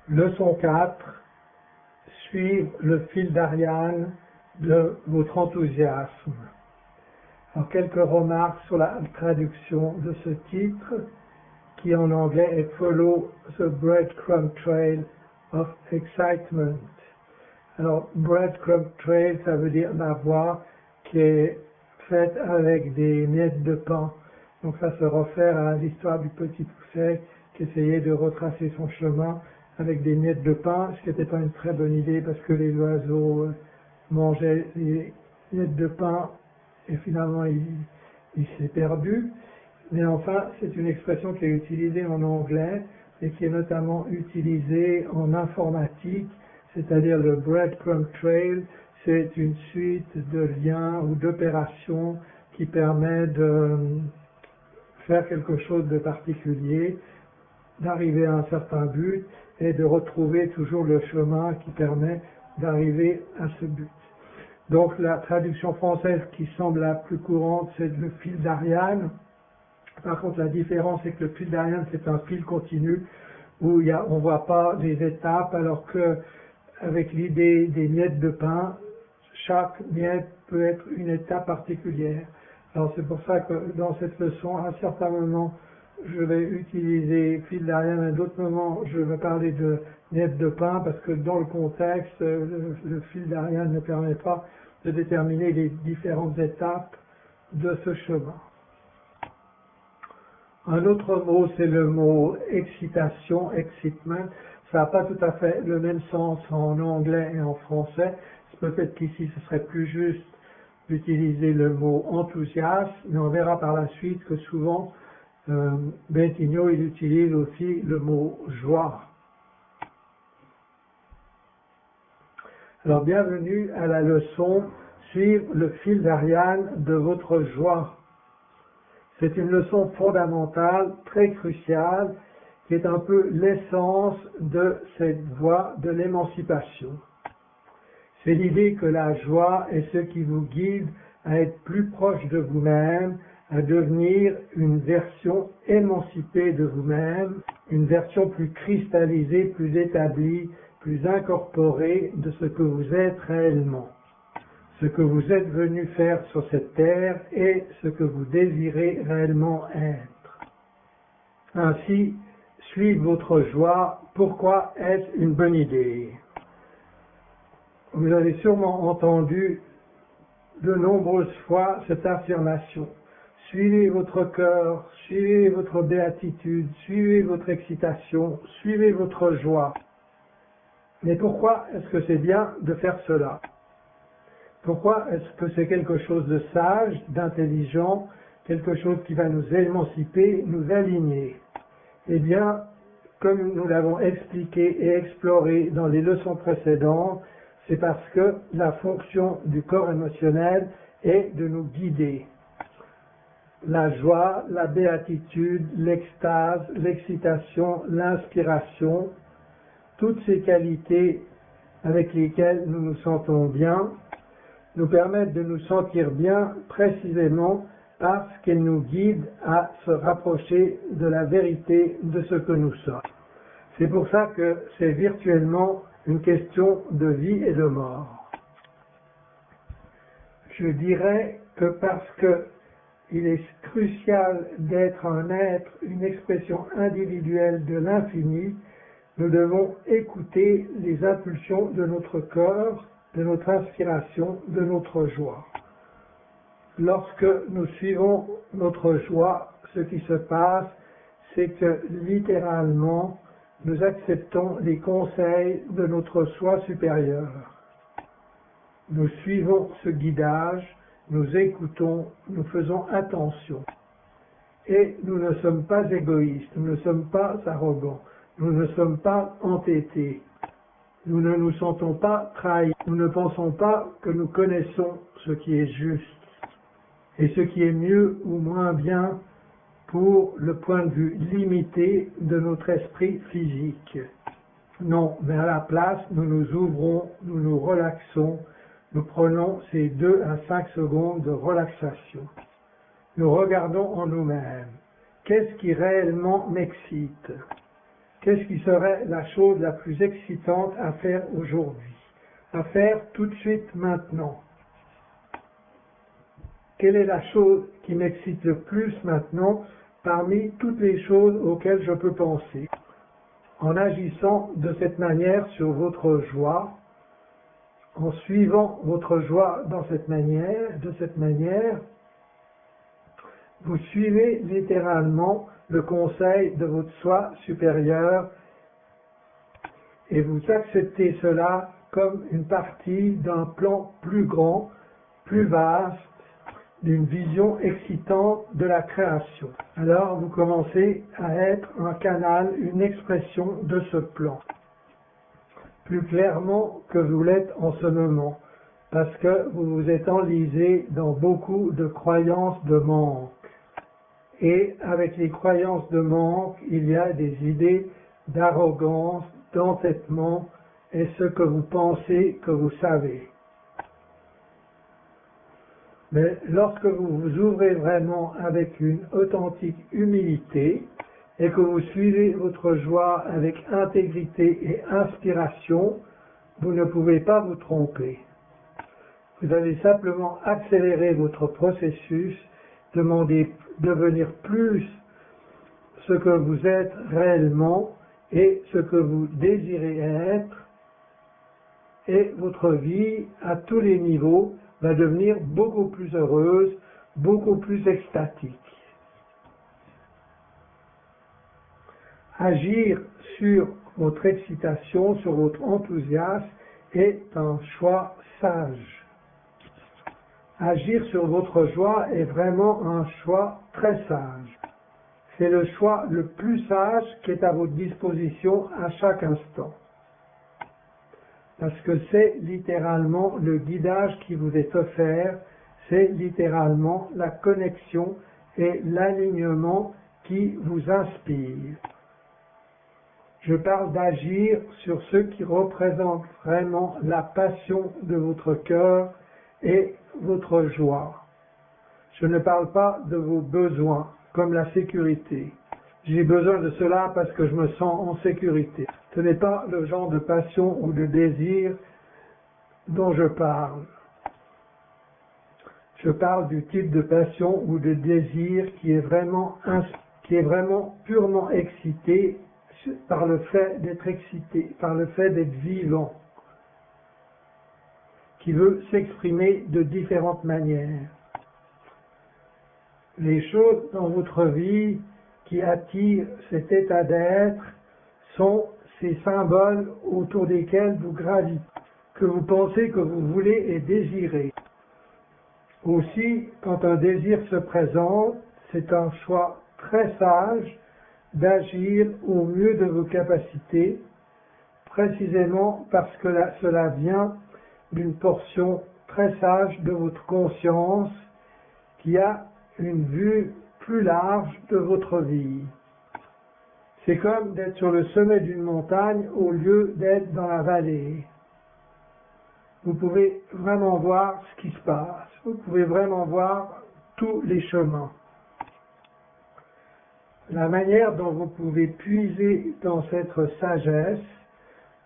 Leçon 4. Suivre le fil d'Ariane de votre enthousiasme. Alors, quelques remarques sur la traduction de ce titre, qui en anglais est Follow the Breadcrumb Trail of Excitement. Alors, Breadcrumb Trail, ça veut dire la voie qui est faite avec des miettes de pain. Donc ça se réfère à l'histoire du petit poucet qui essayait de retracer son chemin avec des miettes de pain, ce qui n'était pas une très bonne idée parce que les oiseaux mangeaient les miettes de pain et finalement il s'est perdu. Mais enfin, c'est une expression qui est utilisée en anglais et qui est notamment utilisée en informatique, c'est-à-dire le breadcrumb trail, c'est une suite de liens ou d'opérations qui permet de faire quelque chose de particulier, d'arriver à un certain but et de retrouver toujours le chemin qui permet d'arriver à ce but. Donc la traduction française qui semble la plus courante, c'est le fil d'Ariane. Par contre, la différence, c'est que le fil d'Ariane, c'est un fil continu où on ne voit pas les étapes, alors que avec l'idée des miettes de pain, chaque miette peut être une étape particulière. Alors c'est pour ça que dans cette leçon, à certains moments, je vais utiliser fil d'Ariane, à d'autres moments, je vais parler de miettes de pain, parce que dans le contexte, le fil d'Ariane ne permet pas de déterminer les différentes étapes de ce chemin. Un autre mot, c'est le mot excitation, excitement. Ça n'a pas tout à fait le même sens en anglais et en français. Peut-être qu'ici, ce serait plus juste d'utiliser le mot enthousiasme, mais on verra par la suite que souvent, Bentigno, il utilise aussi le mot joie. Alors, bienvenue à la leçon « Suivre le fil d'Ariane de votre joie ». C'est une leçon fondamentale, très cruciale, qui est un peu l'essence de cette voie de l'émancipation. C'est l'idée que la joie est ce qui vous guide à être plus proche de vous-même, à devenir une version émancipée de vous-même, une version plus cristallisée, plus établie, plus incorporée de ce que vous êtes réellement, ce que vous êtes venu faire sur cette terre et ce que vous désirez réellement être. Ainsi, suivre votre joie, pourquoi est-ce une bonne idée? Vous avez sûrement entendu de nombreuses fois cette affirmation. Suivez votre cœur, suivez votre béatitude, suivez votre excitation, suivez votre joie. Mais pourquoi est-ce que c'est bien de faire cela? Pourquoi est-ce que c'est quelque chose de sage, d'intelligent, quelque chose qui va nous émanciper, nous aligner? Eh bien, comme nous l'avons expliqué et exploré dans les leçons précédentes, c'est parce que la fonction du corps émotionnel est de nous guider. La joie, la béatitude, l'extase, l'excitation, l'inspiration, toutes ces qualités avec lesquelles nous nous sentons bien, nous permettent de nous sentir bien précisément parce qu'elles nous guident à se rapprocher de la vérité de ce que nous sommes. C'est pour ça que c'est virtuellement une question de vie et de mort. Je dirais que parce qu'il est crucial d'être un être, une expression individuelle de l'infini, nous devons écouter les impulsions de notre corps, de notre inspiration, de notre joie. Lorsque nous suivons notre joie, ce qui se passe, c'est que littéralement, nous acceptons les conseils de notre soi supérieur. Nous suivons ce guidage, nous écoutons, nous faisons attention. Et nous ne sommes pas égoïstes, nous ne sommes pas arrogants, nous ne sommes pas entêtés. Nous ne nous sentons pas trahis, nous ne pensons pas que nous connaissons ce qui est juste et ce qui est mieux ou moins bien pour le point de vue limité de notre esprit physique. Non, mais à la place, nous nous ouvrons, nous nous relaxons, nous prenons ces 2 à 5 secondes de relaxation. Nous regardons en nous-mêmes. Qu'est-ce qui réellement m'excite? Qu'est-ce qui serait la chose la plus excitante à faire aujourd'hui? À faire tout de suite maintenant? Quelle est la chose qui m'excite le plus maintenant parmi toutes les choses auxquelles je peux penser? En agissant de cette manière sur votre joie, en suivant votre joie de cette manière, vous suivez littéralement le conseil de votre soi supérieur et vous acceptez cela comme une partie d'un plan plus grand, plus vaste, d'une vision excitante de la création. Alors vous commencez à être un canal, une expression de ce plan. Plus clairement que vous l'êtes en ce moment, parce que vous vous êtes enlisé dans beaucoup de croyances de manque. Et avec les croyances de manque, il y a des idées d'arrogance, d'entêtement, et ce que vous pensez que vous savez. Mais lorsque vous vous ouvrez vraiment avec une authentique humilité et que vous suivez votre joie avec intégrité et inspiration, vous ne pouvez pas vous tromper. Vous allez simplement accélérer votre processus, devenir plus ce que vous êtes réellement et ce que vous désirez être, et votre vie à tous les niveaux va devenir beaucoup plus heureuse, beaucoup plus extatique. Agir sur votre excitation, sur votre enthousiasme est un choix sage. Agir sur votre joie est vraiment un choix très sage. C'est le choix le plus sage qui est à votre disposition à chaque instant. Parce que c'est littéralement le guidage qui vous est offert, c'est littéralement la connexion et l'alignement qui vous inspire. Je parle d'agir sur ce qui représente vraiment la passion de votre cœur et votre joie. Je ne parle pas de vos besoins, comme la sécurité. J'ai besoin de cela parce que je me sens en sécurité. Ce n'est pas le genre de passion ou de désir dont je parle. Je parle du type de passion ou de désir qui est vraiment purement excité par le fait d'être excité, par le fait d'être vivant, qui veut s'exprimer de différentes manières. Les choses dans votre vie qui attirent cet état d'être sont ces symboles autour desquels vous gravitez, que vous pensez que vous voulez et désirez. Aussi, quand un désir se présente, c'est un choix très sage d'agir au mieux de vos capacités, précisément parce que cela vient d'une portion très sage de votre conscience qui a une vue plus large de votre vie. C'est comme d'être sur le sommet d'une montagne au lieu d'être dans la vallée. Vous pouvez vraiment voir ce qui se passe. Vous pouvez vraiment voir tous les chemins. La manière dont vous pouvez puiser dans cette sagesse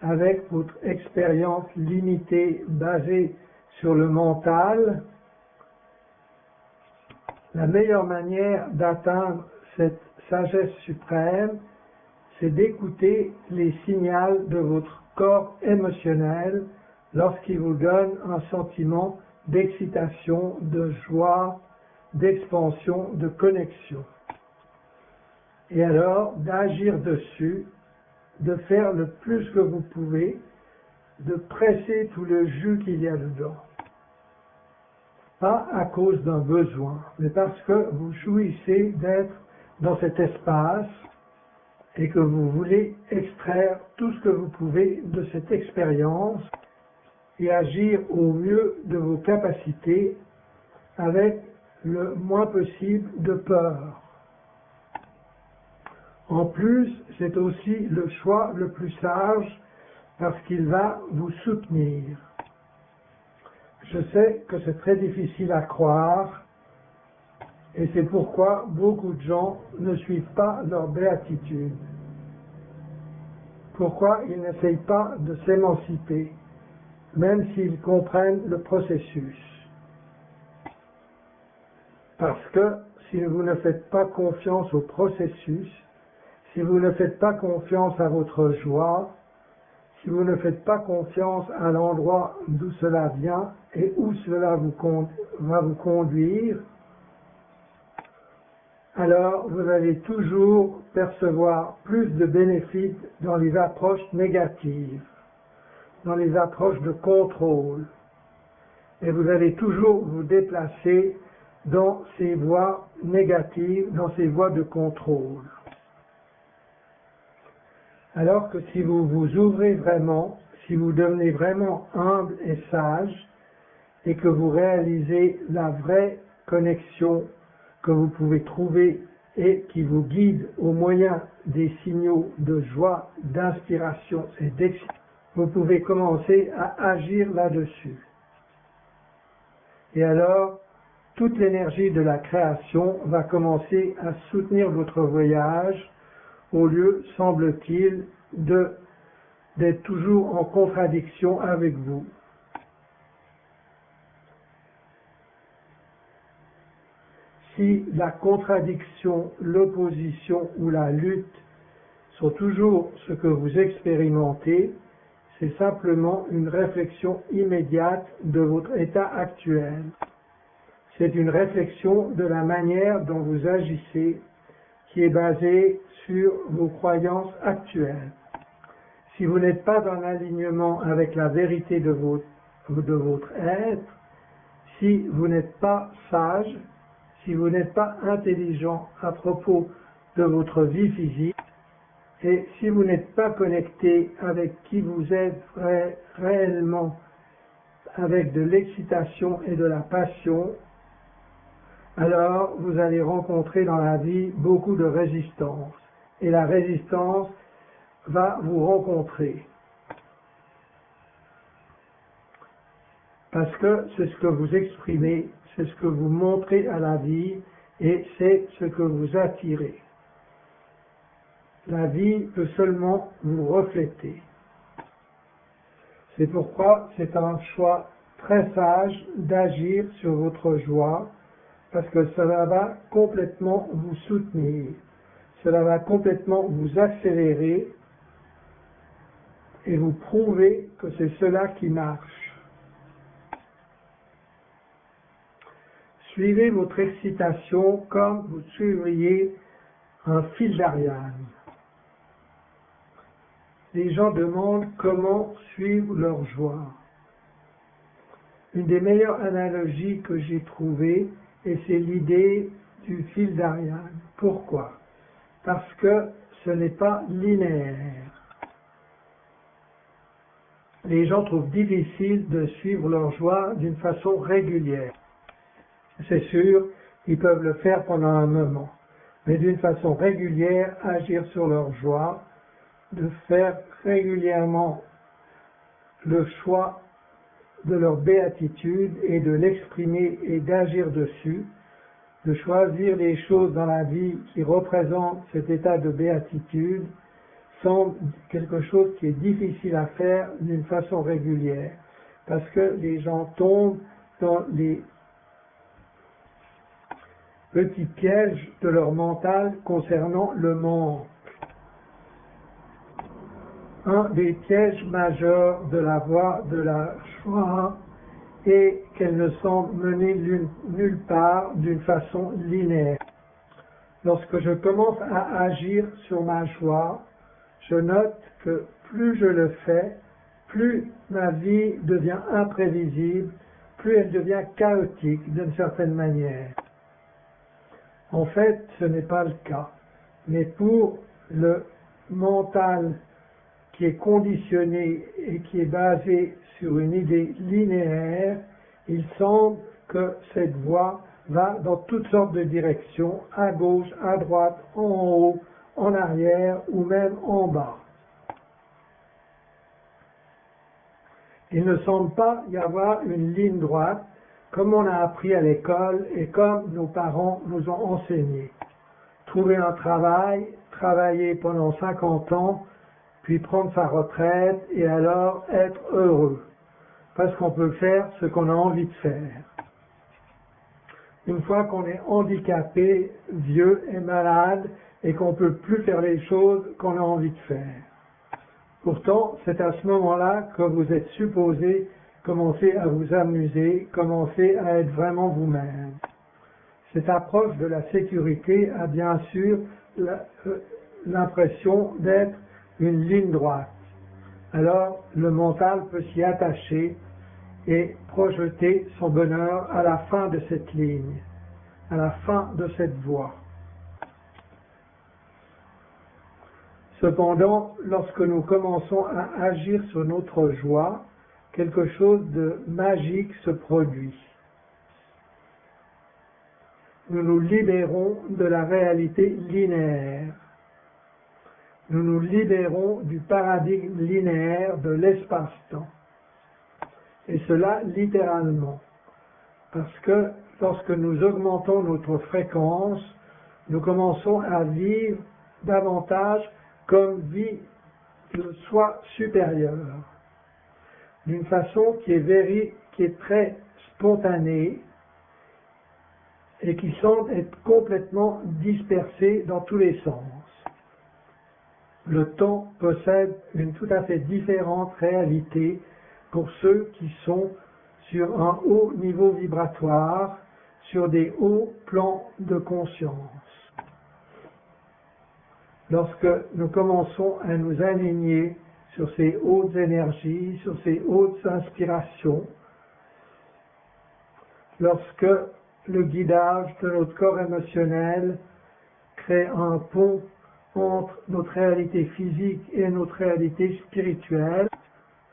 avec votre expérience limitée basée sur le mental, la meilleure manière d'atteindre cette sagesse suprême, c'est d'écouter les signaux de votre corps émotionnel lorsqu'il vous donne un sentiment d'excitation, de joie, d'expansion, de connexion. Et alors, d'agir dessus, de faire le plus que vous pouvez, de presser tout le jus qu'il y a dedans. Pas à cause d'un besoin, mais parce que vous jouissez d'être dans cet espace et que vous voulez extraire tout ce que vous pouvez de cette expérience et agir au mieux de vos capacités avec le moins possible de peur. En plus, c'est aussi le choix le plus sage parce qu'il va vous soutenir. Je sais que c'est très difficile à croire et c'est pourquoi beaucoup de gens ne suivent pas leur béatitude. pourquoi ils n'essayent pas de s'émanciper, même s'ils comprennent le processus. Parce que si vous ne faites pas confiance au processus, si vous ne faites pas confiance à votre joie, si vous ne faites pas confiance à l'endroit d'où cela vient et où cela va vous conduire, alors vous allez toujours percevoir plus de bénéfices dans les approches négatives, dans les approches de contrôle. Et vous allez toujours vous déplacer dans ces voies négatives, dans ces voies de contrôle. Alors que si vous vous ouvrez vraiment, si vous devenez vraiment humble et sage, et que vous réalisez la vraie connexion que vous pouvez trouver et qui vous guide au moyen des signaux de joie, d'inspiration et d'excitation, vous pouvez commencer à agir là-dessus. Et alors, toute l'énergie de la création va commencer à soutenir votre voyage, au lieu, semble-t-il, d'être toujours en contradiction avec vous. Si la contradiction, l'opposition ou la lutte sont toujours ce que vous expérimentez, c'est simplement une réflexion immédiate de votre état actuel. C'est une réflexion de la manière dont vous agissez qui est basée sur vos croyances actuelles. Si vous n'êtes pas en alignement avec la vérité de votre être, si vous n'êtes pas sage, si vous n'êtes pas intelligent à propos de votre vie physique, et si vous n'êtes pas connecté avec qui vous êtes réellement, avec de l'excitation et de la passion, alors vous allez rencontrer dans la vie beaucoup de résistance. Et la résistance va vous rencontrer. Parce que c'est ce que vous exprimez, c'est ce que vous montrez à la vie et c'est ce que vous attirez. La vie peut seulement vous refléter. C'est pourquoi c'est un choix très sage d'agir sur votre joie, parce que cela va complètement vous soutenir, cela va complètement vous accélérer et vous prouver que c'est cela qui marche. Suivez votre excitation comme vous suivriez un fil d'Ariane. Les gens demandent comment suivre leur joie. Une des meilleures analogies que j'ai trouvées, et c'est l'idée du fil d'Ariane. Pourquoi? Parce que ce n'est pas linéaire. Les gens trouvent difficile de suivre leur joie d'une façon régulière. C'est sûr, ils peuvent le faire pendant un moment, mais d'une façon régulière, agir sur leur joie, de faire régulièrement le choix de leur béatitude et de l'exprimer et d'agir dessus, de choisir les choses dans la vie qui représentent cet état de béatitude, semble quelque chose qui est difficile à faire d'une façon régulière, parce que les gens tombent dans les petits pièges de leur mental concernant le manque. Un des pièges majeurs de la voie de la joie est qu'elle ne semble mener nulle part d'une façon linéaire. Lorsque je commence à agir sur ma joie, je note que plus je le fais, plus ma vie devient imprévisible, plus elle devient chaotique d'une certaine manière. En fait, ce n'est pas le cas. Mais pour le mental qui est conditionné et qui est basé sur une idée linéaire, il semble que cette voie va dans toutes sortes de directions, à gauche, à droite, en haut, en arrière ou même en bas. Il ne semble pas y avoir une ligne droite, comme on a appris à l'école et comme nos parents nous ont enseigné. Trouver un travail, travailler pendant 50 ans, puis prendre sa retraite et alors être heureux, parce qu'on peut faire ce qu'on a envie de faire. Une fois qu'on est handicapé, vieux et malade, et qu'on ne peut plus faire les choses qu'on a envie de faire. Pourtant, c'est à ce moment-là que vous êtes supposé commencer à vous amuser, commencer à être vraiment vous-même. Cette approche de la sécurité a bien sûr l'impression d'être une ligne droite. Alors, le mental peut s'y attacher et projeter son bonheur à la fin de cette ligne, à la fin de cette voie. Cependant, lorsque nous commençons à agir sur notre joie, quelque chose de magique se produit. Nous nous libérons de la réalité linéaire. Nous nous libérons du paradigme linéaire de l'espace-temps. Et cela littéralement. Parce que lorsque nous augmentons notre fréquence, nous commençons à vivre davantage comme vit le soi supérieur, d'une façon qui est très spontanée et qui semble être complètement dispersée dans tous les sens. Le temps possède une tout à fait différente réalité pour ceux qui sont sur un haut niveau vibratoire, sur des hauts plans de conscience. Lorsque nous commençons à nous aligner sur ces hautes énergies, sur ces hautes inspirations, lorsque le guidage de notre corps émotionnel crée un pont entre notre réalité physique et notre réalité spirituelle,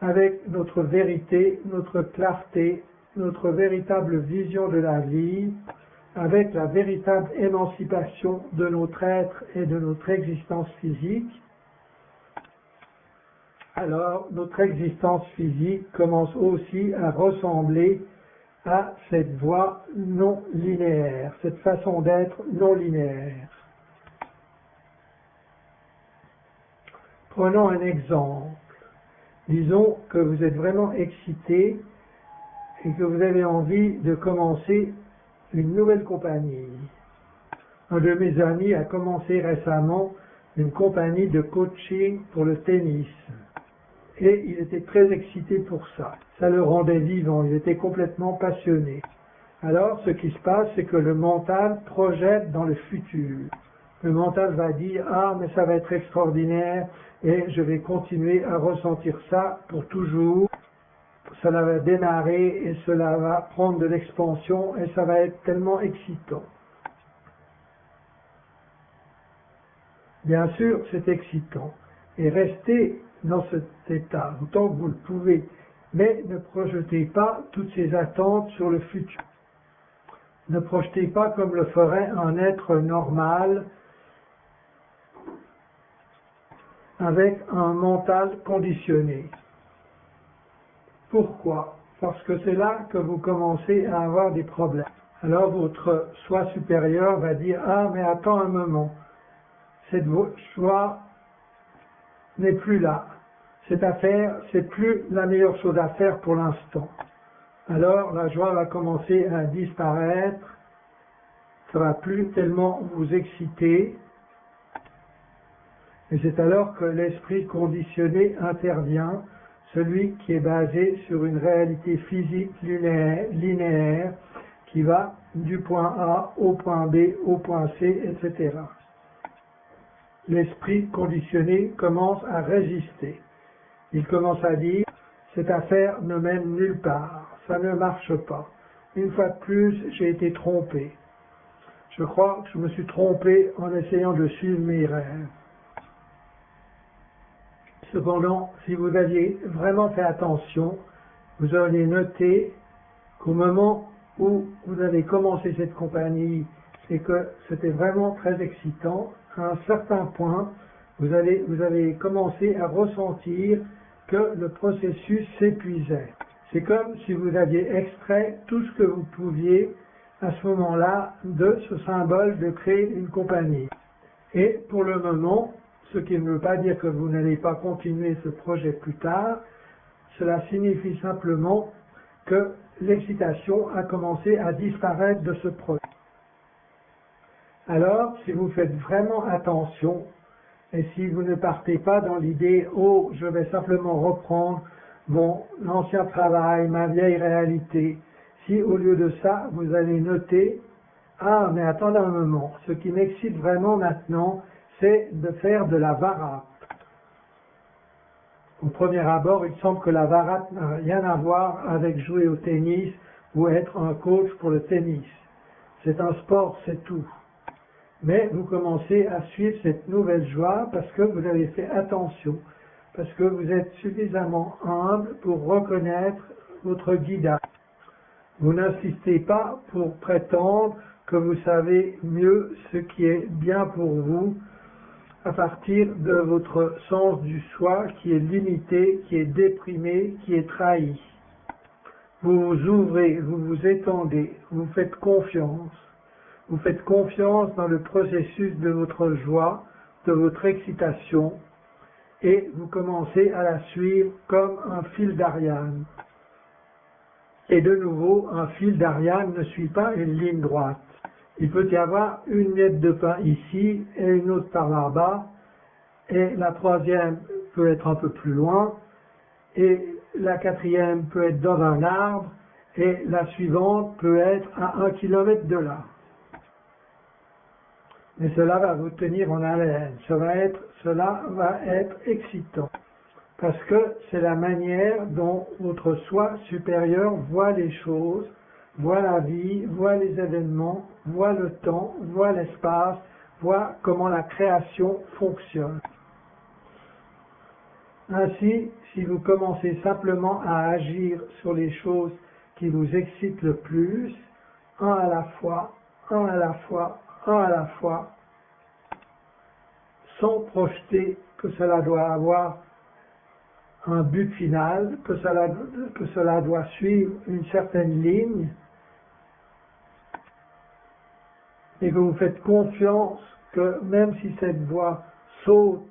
avec notre vérité, notre clarté, notre véritable vision de la vie, avec la véritable émancipation de notre être et de notre existence physique, alors notre existence physique commence aussi à ressembler à cette voie non linéaire, cette façon d'être non linéaire. Prenons un exemple. Disons que vous êtes vraiment excité et que vous avez envie de commencer une nouvelle compagnie. Un de mes amis a commencé récemment une compagnie de coaching pour le tennis. Et il était très excité pour ça. Ça le rendait vivant, il était complètement passionné. Alors, ce qui se passe, c'est que le mental projette dans le futur. Le mental va dire « Ah, mais ça va être extraordinaire et je vais continuer à ressentir ça pour toujours. » Cela va démarrer et cela va prendre de l'expansion et ça va être tellement excitant. Bien sûr, c'est excitant. Et restez dans cet état autant que vous le pouvez, mais ne projetez pas toutes ces attentes sur le futur. Ne projetez pas comme le ferait un être normal avec un mental conditionné. Pourquoi? Parce que c'est là que vous commencez à avoir des problèmes. Alors votre soi supérieur va dire « Ah, mais attends un moment, cette joie n'est plus là. Cette affaire, c'est plus la meilleure chose à faire pour l'instant. » Alors la joie va commencer à disparaître, ça ne va plus tellement vous exciter, et c'est alors que l'esprit conditionné intervient, celui qui est basé sur une réalité physique linéaire qui va du point A au point B, au point C, etc. L'esprit conditionné commence à résister. Il commence à dire « cette affaire ne mène nulle part, ça ne marche pas. Une fois de plus, j'ai été trompé. Je crois que je me suis trompé en essayant de suivre mes rêves. » Cependant, si vous aviez vraiment fait attention, vous auriez noté qu'au moment où vous avez commencé cette compagnie et que c'était vraiment très excitant, à un certain point, vous avez commencé à ressentir que le processus s'épuisait. C'est comme si vous aviez extrait tout ce que vous pouviez à ce moment-là de ce symbole de créer une compagnie. Et pour le moment, ce qui ne veut pas dire que vous n'allez pas continuer ce projet plus tard. Cela signifie simplement que l'excitation a commencé à disparaître de ce projet. Alors, si vous faites vraiment attention, et si vous ne partez pas dans l'idée « Oh, je vais simplement reprendre mon ancien travail, ma vieille réalité », si au lieu de ça, vous allez noter « Ah, mais attendez un moment, ce qui m'excite vraiment maintenant, c'est de faire de la varate ». Au premier abord, il semble que la varate n'a rien à voir avec jouer au tennis ou être un coach pour le tennis. C'est un sport, c'est tout. Mais vous commencez à suivre cette nouvelle joie parce que vous avez fait attention, parce que vous êtes suffisamment humble pour reconnaître votre guidage. Vous n'insistez pas pour prétendre que vous savez mieux ce qui est bien pour vous à partir de votre sens du soi qui est limité, qui est déprimé, qui est trahi. Vous vous ouvrez, vous vous étendez, vous faites confiance. Vous faites confiance dans le processus de votre joie, de votre excitation, et vous commencez à la suivre comme un fil d'Ariane. Et de nouveau, un fil d'Ariane ne suit pas une ligne droite. Il peut y avoir une miette de pain ici et une autre par là-bas, et la troisième peut être un peu plus loin, et la quatrième peut être dans un arbre, et la suivante peut être à 1 kilomètre de là. Mais cela va vous tenir en haleine, cela va être excitant, parce que c'est la manière dont votre soi supérieur voit les choses, voit la vie, voit les événements, voit le temps, voit l'espace, voit comment la création fonctionne. Ainsi, si vous commencez simplement à agir sur les choses qui vous excitent le plus, un à la fois, un à la fois, un à la fois, sans projeter que cela doit avoir un but final, que cela doit suivre une certaine ligne, et que vous faites confiance que même si cette voie saute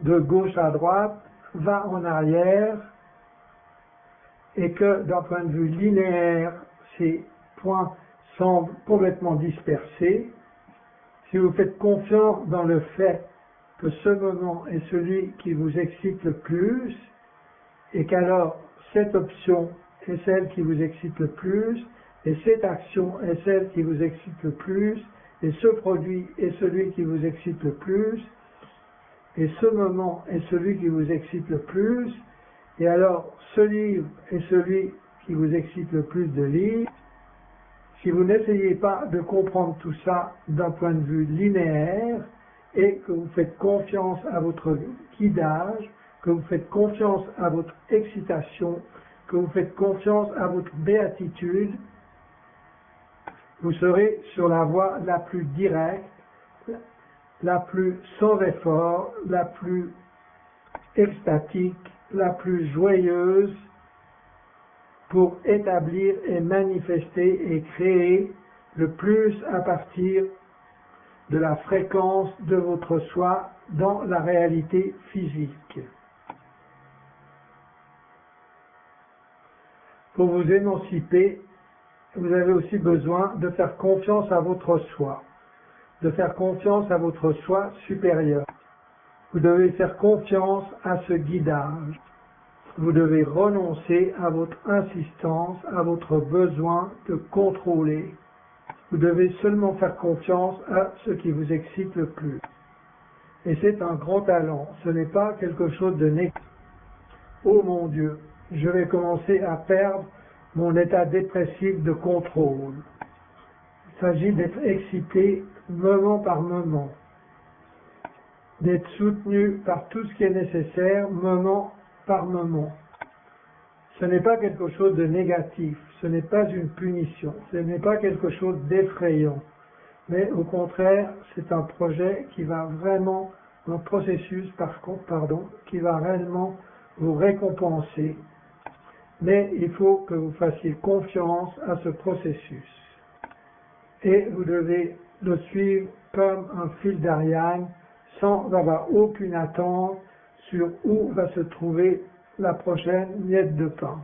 de gauche à droite, va en arrière, et que d'un point de vue linéaire, ces points semblent complètement dispersés, si vous faites confiance dans le fait que ce moment est celui qui vous excite le plus, et qu'alors cette option est celle qui vous excite le plus, et cette action est celle qui vous excite le plus, et ce produit est celui qui vous excite le plus, et ce moment est celui qui vous excite le plus, et alors ce livre est celui qui vous excite le plus de lire. Si vous n'essayez pas de comprendre tout ça d'un point de vue linéaire, et que vous faites confiance à votre guidage, que vous faites confiance à votre excitation, que vous faites confiance à votre béatitude, vous serez sur la voie la plus directe, la plus sans effort, la plus extatique, la plus joyeuse pour établir et manifester et créer le plus à partir de la fréquence de votre soi dans la réalité physique. Pour vous émanciper, vous avez aussi besoin de faire confiance à votre soi, de faire confiance à votre soi supérieur. Vous devez faire confiance à ce guidage. Vous devez renoncer à votre insistance, à votre besoin de contrôler. Vous devez seulement faire confiance à ce qui vous excite le plus. Et c'est un grand talent, ce n'est pas quelque chose de négatif. Oh mon Dieu, je vais commencer à perdre mon état dépressif de contrôle. Il s'agit d'être excité moment par moment, d'être soutenu par tout ce qui est nécessaire moment par moment. Ce n'est pas quelque chose de négatif, ce n'est pas une punition, ce n'est pas quelque chose d'effrayant, mais au contraire, c'est un projet qui va vraiment, un processus, qui va réellement vous récompenser. Mais il faut que vous fassiez confiance à ce processus. Et vous devez le suivre comme un fil d'Ariane, sans avoir aucune attente sur où va se trouver la prochaine miette de pain.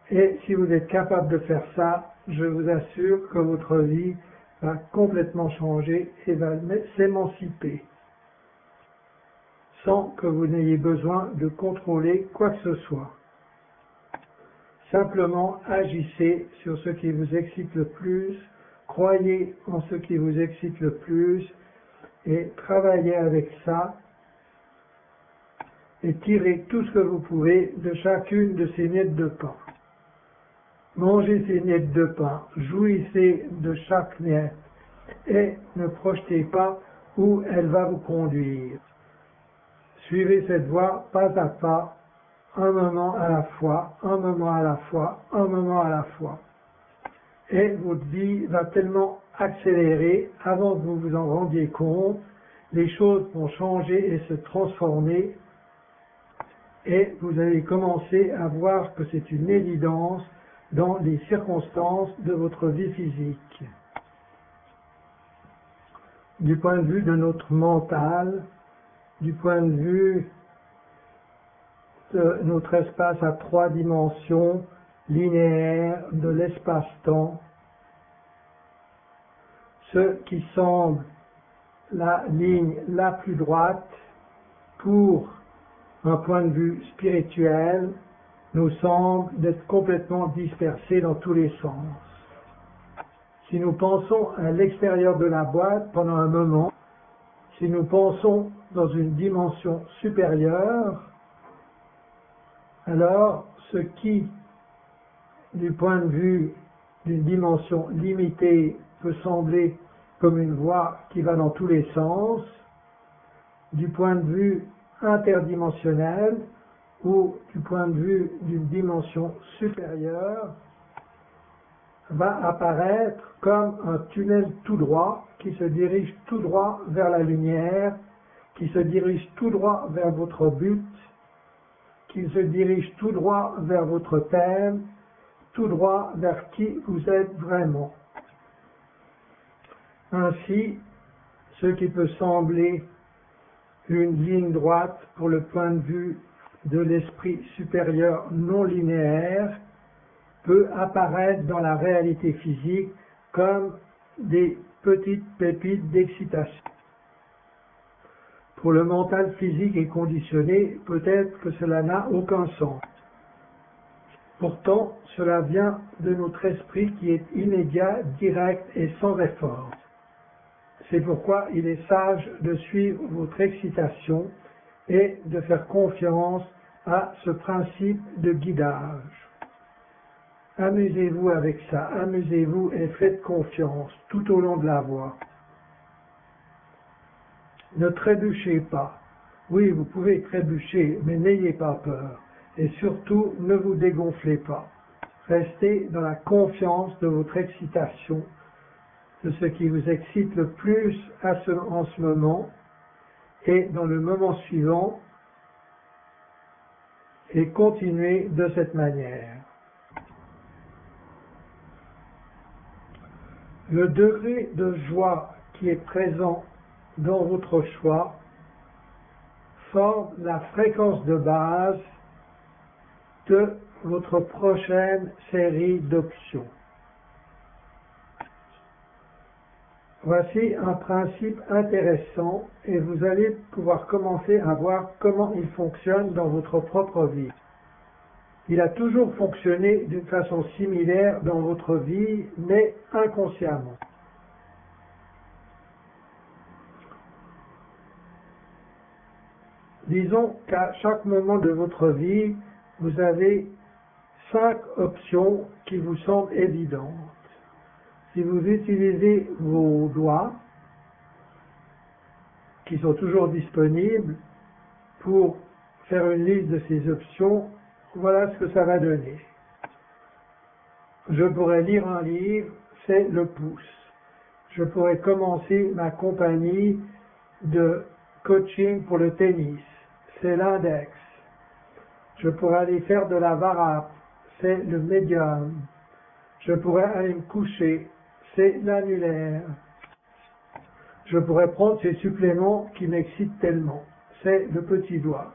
Et si vous êtes capable de faire ça, je vous assure que votre vie va complètement changer et va s'émanciper, sans que vous n'ayez besoin de contrôler quoi que ce soit. Simplement agissez sur ce qui vous excite le plus, croyez en ce qui vous excite le plus et travaillez avec ça et tirez tout ce que vous pouvez de chacune de ces miettes de pain. Mangez ces miettes de pain, jouissez de chaque miette et ne projetez pas où elle va vous conduire. Suivez cette voie pas à pas, un moment à la fois, un moment à la fois, un moment à la fois. Et votre vie va tellement accélérer avant que vous vous en rendiez compte, les choses vont changer et se transformer et vous allez commencer à voir que c'est une évidence dans les circonstances de votre vie physique. Du point de vue de notre mental, du point de vue de notre espace à 3 dimensions linéaires de l'espace-temps, ce qui semble la ligne la plus droite pour un point de vue spirituel nous semble d'être complètement dispersé dans tous les sens. Si nous pensons à l'extérieur de la boîte pendant un moment, si nous pensons dans une dimension supérieure, alors ce qui, du point de vue d'une dimension limitée, peut sembler comme une voie qui va dans tous les sens, du point de vue interdimensionnel ou du point de vue d'une dimension supérieure, va apparaître comme un tunnel tout droit qui se dirige tout droit vers la lumière, qui se dirige tout droit vers votre but, qui se dirige tout droit vers votre thème, tout droit vers qui vous êtes vraiment. Ainsi, ce qui peut sembler une ligne droite pour le point de vue de l'esprit supérieur non linéaire peut apparaître dans la réalité physique comme des petites pépites d'excitation. Pour le mental physique et conditionné, peut-être que cela n'a aucun sens. Pourtant, cela vient de notre esprit qui est immédiat, direct et sans effort. C'est pourquoi il est sage de suivre votre excitation et de faire confiance à ce principe de guidage. Amusez-vous avec ça, amusez-vous et faites confiance tout au long de la voie. Ne trébuchez pas. Oui, vous pouvez trébucher, mais n'ayez pas peur. Et surtout, ne vous dégonflez pas. Restez dans la confiance de votre excitation, de ce qui vous excite le plus en ce moment, et dans le moment suivant, et continuez de cette manière. Le degré de joie qui est présent dans votre choix forme la fréquence de base de votre prochaine série d'options. Voici un principe intéressant et vous allez pouvoir commencer à voir comment il fonctionne dans votre propre vie. Il a toujours fonctionné d'une façon similaire dans votre vie, mais inconsciemment. Disons qu'à chaque moment de votre vie, vous avez 5 options qui vous semblent évidentes. Si vous utilisez vos doigts, qui sont toujours disponibles, pour faire une liste de ces options, voilà ce que ça va donner. Je pourrais lire un livre, c'est le pouce. Je pourrais commencer ma compagnie de coaching pour le tennis, c'est l'index. Je pourrais aller faire de la varap, c'est le médium. Je pourrais aller me coucher, c'est l'annulaire. je pourrais prendre ces suppléments qui m'excitent tellement. C'est le petit doigt.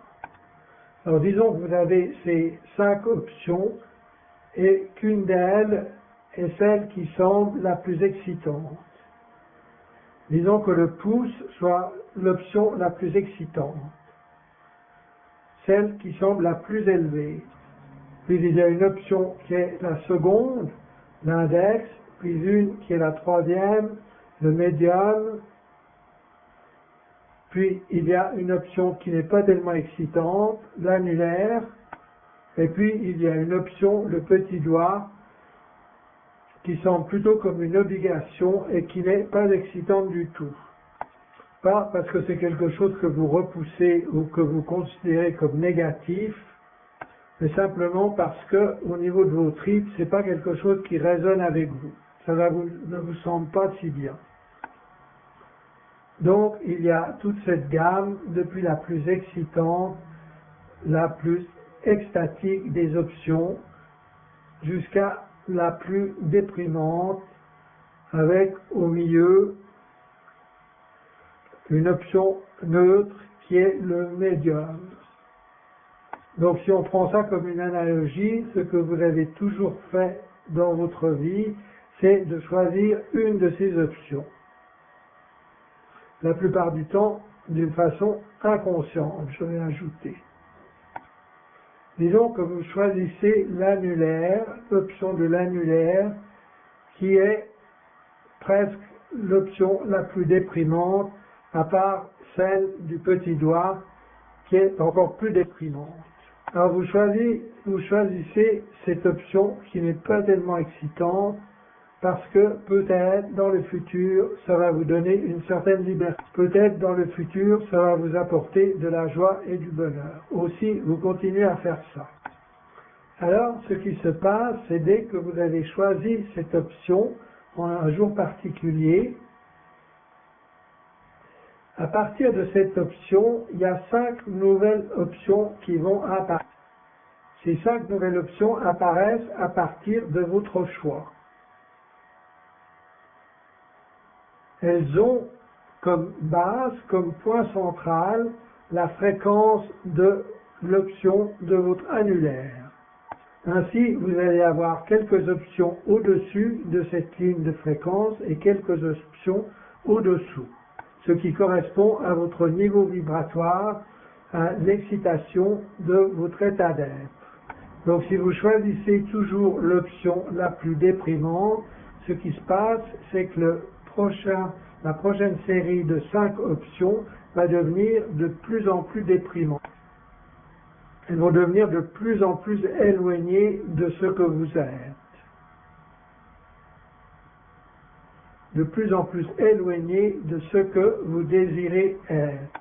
Alors disons que vous avez ces 5 options et qu'une d'elles est celle qui semble la plus excitante. Disons que le pouce soit l'option la plus excitante, celle qui semble la plus élevée. Puis il y a une option qui est la seconde, l'index, puis une qui est la troisième, le médium. Puis il y a une option qui n'est pas tellement excitante, l'annulaire. Et puis il y a une option, le petit doigt, qui semble plutôt comme une obligation et qui n'est pas excitante du tout. Pas parce que c'est quelque chose que vous repoussez ou que vous considérez comme négatif, mais simplement parce que au niveau de vos tripes, c'est pas quelque chose qui résonne avec vous. Ça ne vous semble pas si bien. Donc il y a toute cette gamme, depuis la plus excitante, la plus extatique des options, jusqu'à la plus déprimante, avec au milieu une option neutre qui est le médium. Donc si on prend ça comme une analogie, ce que vous avez toujours fait dans votre vie, c'est de choisir une de ces options. La plupart du temps, d'une façon inconsciente, je vais ajouter. Disons que vous choisissez l'annulaire, l'option de l'annulaire, qui est presque l'option la plus déprimante, à part celle du petit doigt, qui est encore plus déprimante. Alors vous choisissez cette option qui n'est pas tellement excitante, parce que peut-être dans le futur, ça va vous donner une certaine liberté. Peut-être dans le futur, ça va vous apporter de la joie et du bonheur. Aussi, vous continuez à faire ça. Alors, ce qui se passe, c'est dès que vous avez choisi cette option en un jour particulier, à partir de cette option, il y a 5 nouvelles options qui vont apparaître. Ces 5 nouvelles options apparaissent à partir de votre choix. Elles ont comme base, comme point central, la fréquence de l'option de votre annulaire. Ainsi, vous allez avoir quelques options au-dessus de cette ligne de fréquence et quelques options au-dessous, ce qui correspond à votre niveau vibratoire, à l'excitation de votre état d'être. Donc si vous choisissez toujours l'option la plus déprimante, ce qui se passe, c'est que la prochaine série de 5 options va devenir de plus en plus déprimante. Elles vont devenir de plus en plus éloignées de ce que vous êtes. De plus en plus éloignées de ce que vous désirez être.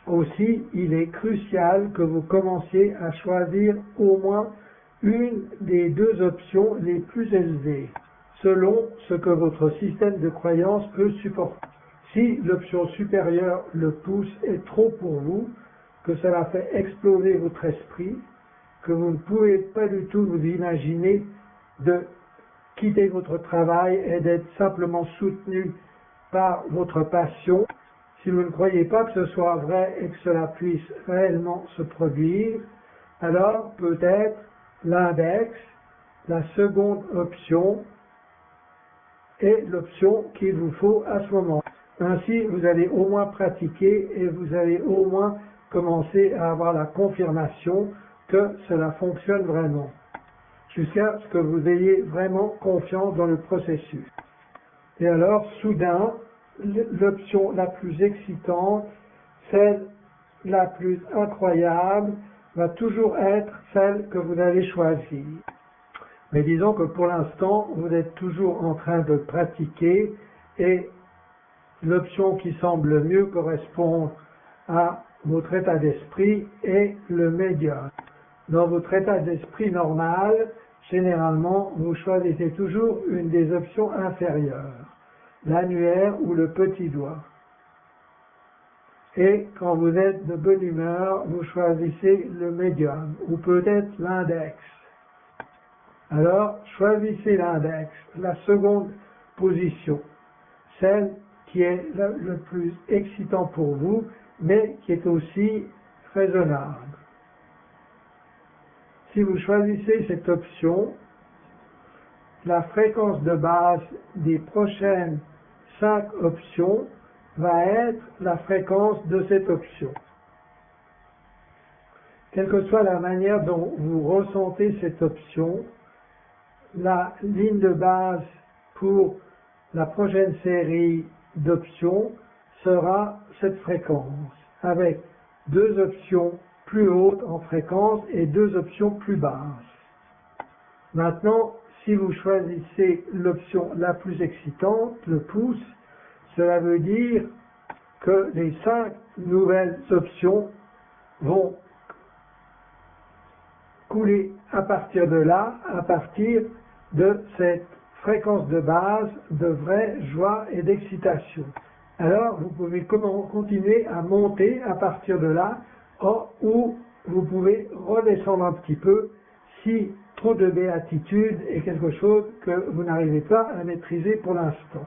Aussi, il est crucial que vous commenciez à choisir au moins une des 2 options les plus élevées, selon ce que votre système de croyance peut supporter. Si l'option supérieure, le pouce, est trop pour vous, que cela fait exploser votre esprit, que vous ne pouvez pas du tout vous imaginer de quitter votre travail et d'être simplement soutenu par votre passion, si vous ne croyez pas que ce soit vrai et que cela puisse réellement se produire, alors peut-être l'index, la seconde option, est l'option qu'il vous faut à ce moment. Ainsi, vous allez au moins pratiquer et vous allez au moins commencer à avoir la confirmation que cela fonctionne vraiment, jusqu'à ce que vous ayez vraiment confiance dans le processus. Et alors, soudain, l'option la plus excitante, celle la plus incroyable, va toujours être celle que vous allez choisir. Mais disons que pour l'instant, vous êtes toujours en train de pratiquer et l'option qui semble mieux correspondre à votre état d'esprit est le médium. Dans votre état d'esprit normal, généralement, vous choisissez toujours une des options inférieures, l'annulaire ou le petit doigt. Et quand vous êtes de bonne humeur, vous choisissez le médium ou peut-être l'index. Alors, choisissez l'index, la seconde position, celle qui est le plus excitant pour vous, mais qui est aussi raisonnable. Si vous choisissez cette option, la fréquence de base des prochaines 5 options va être la fréquence de cette option. Quelle que soit la manière dont vous ressentez cette option, la ligne de base pour la prochaine série d'options sera cette fréquence, avec 2 options plus hautes en fréquence et 2 options plus basses. Maintenant, si vous choisissez l'option la plus excitante, le pouce, cela veut dire que les 5 nouvelles options vont couler à partir de là, à partir de cette fréquence de base de vraie joie et d'excitation. Alors, vous pouvez continuer à monter à partir de là, ou vous pouvez redescendre un petit peu si trop de béatitude est quelque chose que vous n'arrivez pas à maîtriser pour l'instant.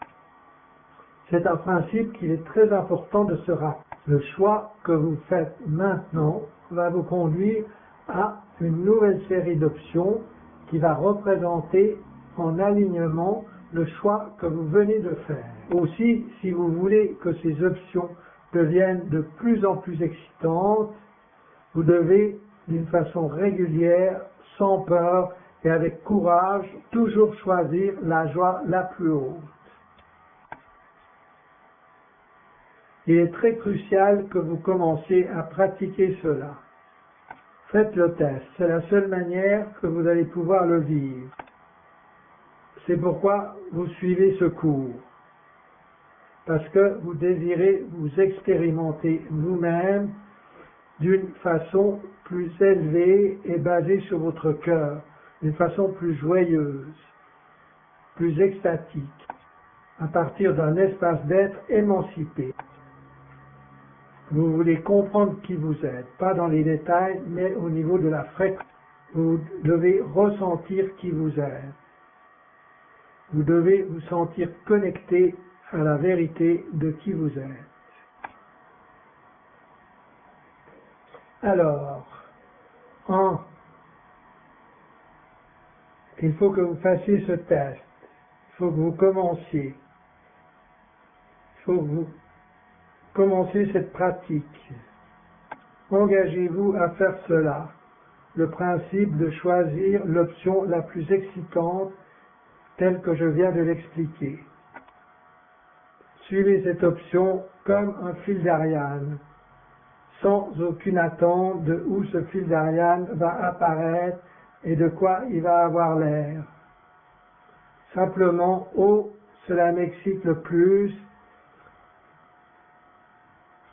C'est un principe qu'il est très important de se rappeler. Le choix que vous faites maintenant va vous conduire à une nouvelle série d'options qui va représenter en alignement le choix que vous venez de faire. Aussi, si vous voulez que ces options deviennent de plus en plus excitantes, vous devez, d'une façon régulière, sans peur et avec courage, toujours choisir la joie la plus haute. Il est très crucial que vous commenciez à pratiquer cela. Faites le test, c'est la seule manière que vous allez pouvoir le vivre. C'est pourquoi vous suivez ce cours, parce que vous désirez vous expérimenter vous-même d'une façon plus élevée et basée sur votre cœur, d'une façon plus joyeuse, plus extatique, à partir d'un espace d'être émancipé. Vous voulez comprendre qui vous êtes, pas dans les détails, mais au niveau de la fréquence. Vous devez ressentir qui vous êtes. Vous devez vous sentir connecté à la vérité de qui vous êtes. Alors, il faut que vous fassiez ce test. Il faut que vous commenciez. Il faut que vous commenciez cette pratique. Engagez-vous à faire cela. Le principe de choisir l'option la plus excitante telle que je viens de l'expliquer. Suivez cette option comme un fil d'Ariane, sans aucune attente de où ce fil d'Ariane va apparaître et de quoi il va avoir l'air. Simplement, cela m'excite le plus,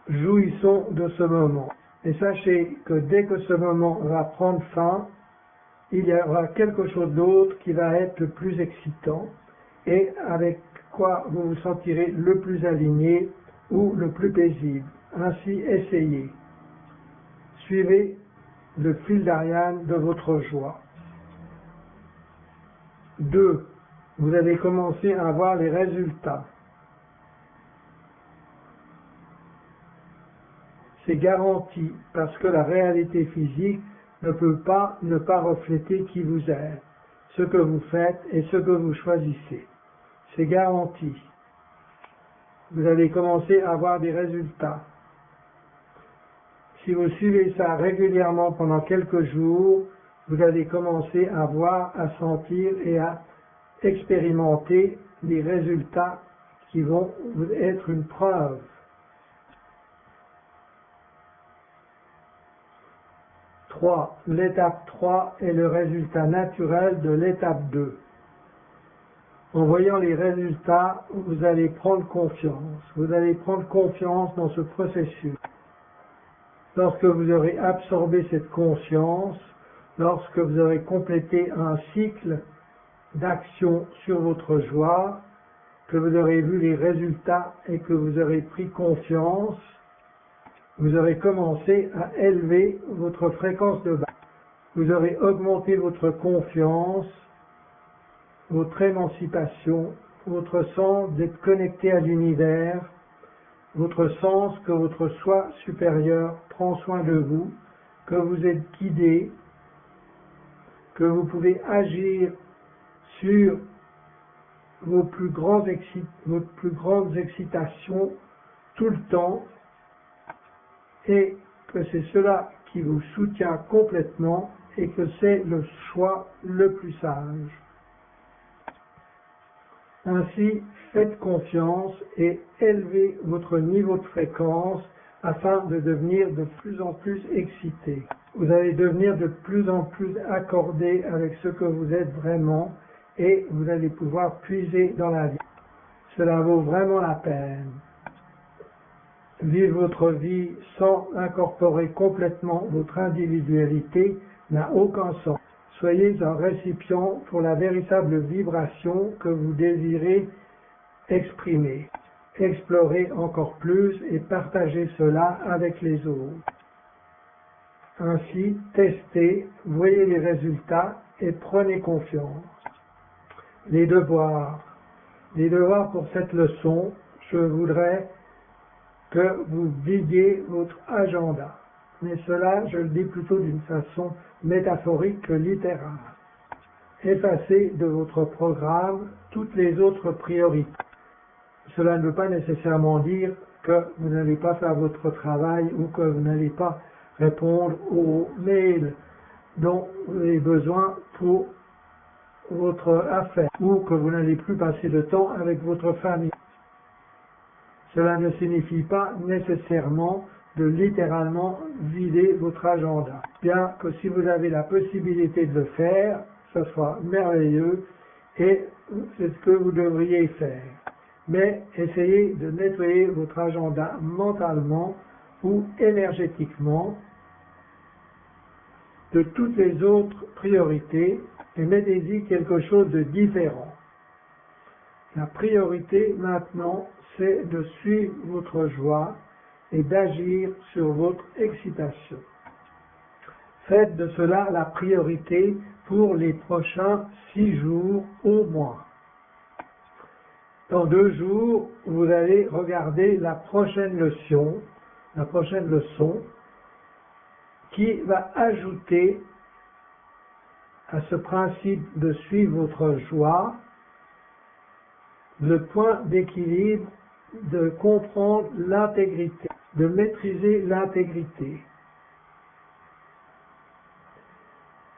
jouissons de ce moment. Et sachez que dès que ce moment va prendre fin, il y aura quelque chose d'autre qui va être le plus excitant et avec quoi vous vous sentirez le plus aligné ou le plus paisible. Ainsi, essayez. Suivez le fil d'Ariane de votre joie. 2. Vous allez commencer à voir les résultats. C'est garanti parce que la réalité physique ne peut pas ne pas refléter qui vous êtes, ce que vous faites et ce que vous choisissez. C'est garanti. Vous allez commencer à avoir des résultats. Si vous suivez ça régulièrement pendant quelques jours, vous allez commencer à voir, à sentir et à expérimenter les résultats qui vont être une preuve. L'étape 3 est le résultat naturel de l'étape 2. En voyant les résultats, vous allez prendre confiance. Vous allez prendre confiance dans ce processus. Lorsque vous aurez absorbé cette conscience, lorsque vous aurez complété un cycle d'action sur votre joie, que vous aurez vu les résultats et que vous aurez pris confiance, vous aurez commencé à élever votre fréquence de base. Vous aurez augmenté votre confiance, votre émancipation, votre sens d'être connecté à l'univers, votre sens que votre soi supérieur prend soin de vous, que vous êtes guidé, que vous pouvez agir sur vos plus grandes excitations tout le temps, et que c'est cela qui vous soutient complètement et que c'est le choix le plus sage. Ainsi, faites confiance et élevez votre niveau de fréquence afin de devenir de plus en plus excité. Vous allez devenir de plus en plus accordé avec ce que vous êtes vraiment et vous allez pouvoir puiser dans la vie. Cela vaut vraiment la peine. Vivre votre vie sans incorporer complètement votre individualité n'a aucun sens. Soyez un récipient pour la véritable vibration que vous désirez exprimer. Explorez encore plus et partagez cela avec les autres. Ainsi, testez, voyez les résultats et prenez confiance. Les devoirs. Les devoirs pour cette leçon, je voudrais que vous vidiez votre agenda. Mais cela, je le dis plutôt d'une façon métaphorique que littérale. Effacez de votre programme toutes les autres priorités. Cela ne veut pas nécessairement dire que vous n'allez pas faire votre travail ou que vous n'allez pas répondre aux mails dont vous avez besoin pour votre affaire ou que vous n'allez plus passer de temps avec votre famille. Cela ne signifie pas nécessairement de littéralement vider votre agenda. Bien que si vous avez la possibilité de le faire, ce soit merveilleux et c'est ce que vous devriez faire. Mais essayez de nettoyer votre agenda mentalement ou énergétiquement de toutes les autres priorités et mettez-y quelque chose de différent. La priorité maintenant, c'est de suivre votre joie et d'agir sur votre excitation. Faites de cela la priorité pour les prochains 6 jours au moins. Dans 2 jours, vous allez regarder la prochaine leçon qui va ajouter à ce principe de suivre votre joie le point d'équilibre de comprendre l'intégrité, de maîtriser l'intégrité,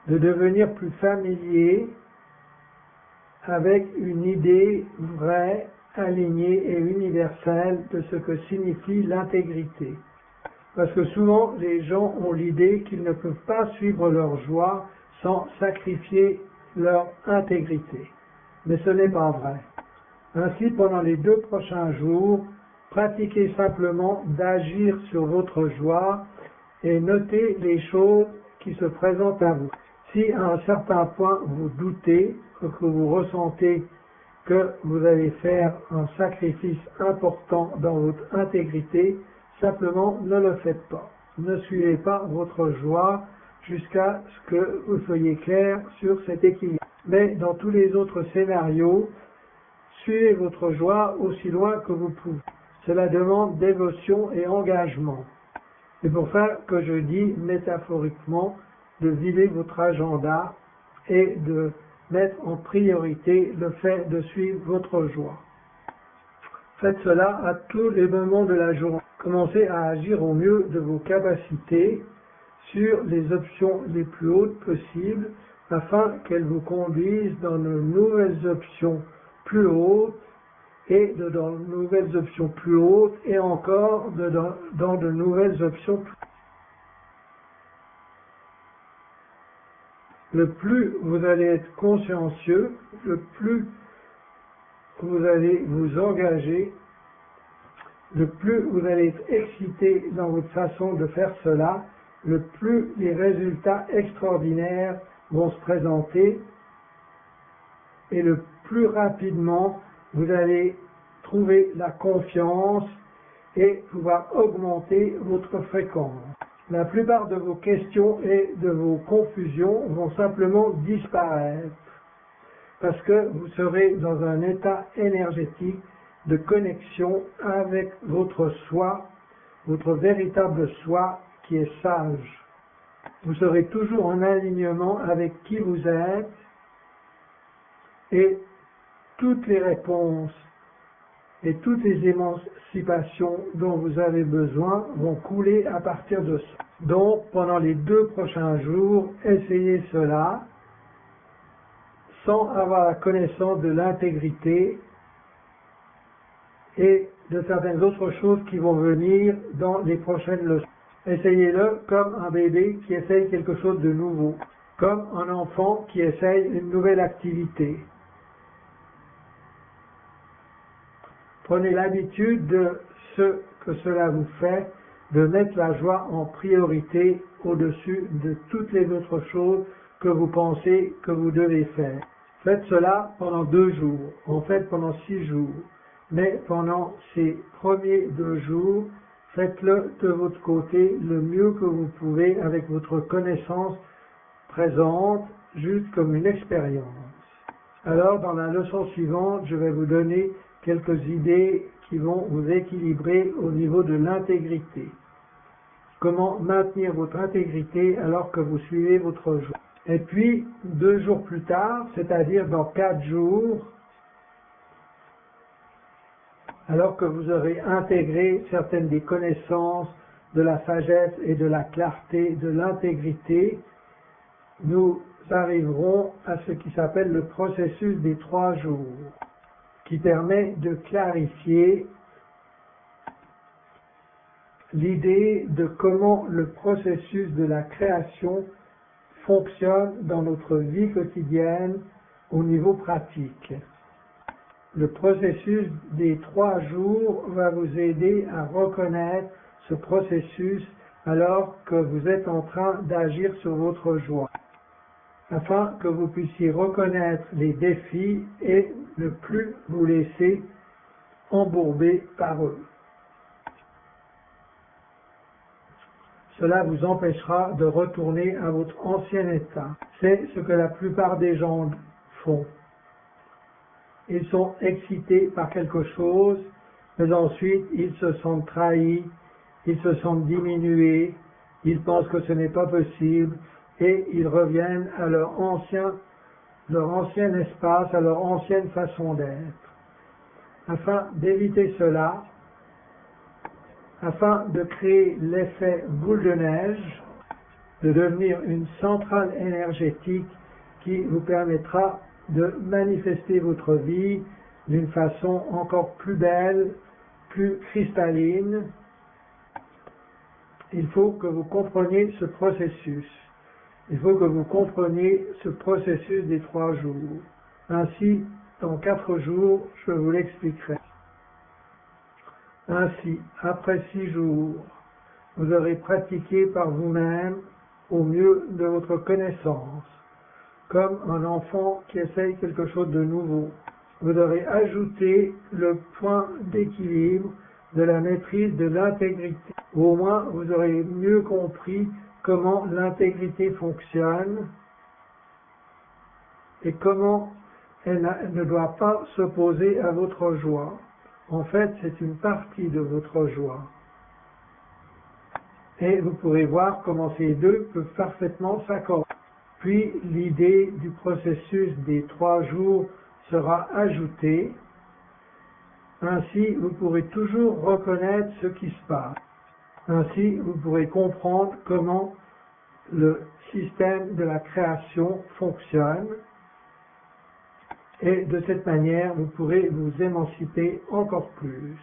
de devenir plus familier avec une idée vraie, alignée et universelle de ce que signifie l'intégrité. Parce que souvent, les gens ont l'idée qu'ils ne peuvent pas suivre leur joie sans sacrifier leur intégrité. Mais ce n'est pas vrai. Ainsi, pendant les 2 prochains jours, pratiquez simplement d'agir sur votre joie et notez les choses qui se présentent à vous. Si à un certain point vous doutez, que vous ressentez que vous allez faire un sacrifice important dans votre intégrité, simplement ne le faites pas. Ne suivez pas votre joie jusqu'à ce que vous soyez clair sur cet équilibre. Mais dans tous les autres scénarios, suivez votre joie aussi loin que vous pouvez. Cela demande dévotion et engagement. C'est pour ça que je dis métaphoriquement de vider votre agenda et de mettre en priorité le fait de suivre votre joie. Faites cela à tous les moments de la journée. Commencez à agir au mieux de vos capacités sur les options les plus hautes possibles afin qu'elles vous conduisent dans de nouvelles options plus hautes et dans de nouvelles options plus hautes et encore dans de nouvelles options plus hautes. Le plus vous allez être consciencieux, le plus vous allez vous engager, le plus vous allez être excité dans votre façon de faire cela, le plus les résultats extraordinaires vont se présenter et le plus rapidement vous allez trouver la confiance et pouvoir augmenter votre fréquence. La plupart de vos questions et de vos confusions vont simplement disparaître. parce que vous serez dans un état énergétique de connexion avec votre soi, votre véritable soi qui est sage. Vous serez toujours en alignement avec qui vous êtes et toutes les réponses et toutes les émancipations dont vous avez besoin vont couler à partir de ça. Donc, pendant les 2 prochains jours, essayez cela sans avoir la connaissance de l'intégrité et de certaines autres choses qui vont venir dans les prochaines leçons. Essayez-le comme un bébé qui essaye quelque chose de nouveau, comme un enfant qui essaye une nouvelle activité. Prenez l'habitude de ce que cela vous fait, de mettre la joie en priorité au-dessus de toutes les autres choses que vous pensez que vous devez faire. Faites cela pendant 2 jours, en fait pendant 6 jours, mais pendant ces premiers 2 jours, faites-le de votre côté le mieux que vous pouvez avec votre connaissance présente, juste comme une expérience. Alors, dans la leçon suivante, je vais vous donner quelques idées qui vont vous équilibrer au niveau de l'intégrité. Comment maintenir votre intégrité alors que vous suivez votre joie. Et puis, 2 jours plus tard, c'est-à-dire dans 4 jours, alors que vous aurez intégré certaines des connaissances de la sagesse et de la clarté, de l'intégrité, nous arriverons à ce qui s'appelle le processus des 3 jours, qui permet de clarifier l'idée de comment le processus de la création fonctionne dans notre vie quotidienne au niveau pratique. Le processus des 3 jours va vous aider à reconnaître ce processus alors que vous êtes en train d'agir sur votre joie, afin que vous puissiez reconnaître les défis et ne plus vous laisser embourber par eux. Cela vous empêchera de retourner à votre ancien état. C'est ce que la plupart des gens font. Ils sont excités par quelque chose, mais ensuite ils se sentent trahis, ils se sentent diminués, ils pensent que ce n'est pas possible et ils reviennent à leur ancien espace, à leur ancienne façon d'être. Afin d'éviter cela, afin de créer l'effet boule de neige, de devenir une centrale énergétique qui vous permettra de manifester votre vie d'une façon encore plus belle, plus cristalline. Il faut que vous compreniez ce processus. Il faut que vous compreniez ce processus des 3 jours. Ainsi, dans 4 jours, je vous l'expliquerai. Ainsi, après 6 jours, vous aurez pratiqué par vous-même au mieux de votre connaissance, comme un enfant qui essaye quelque chose de nouveau. Vous aurez ajouté le point d'équilibre de la maîtrise de l'intégrité. Ou au moins, vous aurez mieux compris comment l'intégrité fonctionne et comment elle ne doit pas s'opposer à votre joie. En fait, c'est une partie de votre joie. Et vous pourrez voir comment ces deux peuvent parfaitement s'accorder. Puis, l'idée du processus des 3 jours sera ajoutée. Ainsi, vous pourrez toujours reconnaître ce qui se passe. Ainsi, vous pourrez comprendre comment le système de la création fonctionne. Et de cette manière, vous pourrez vous émanciper encore plus.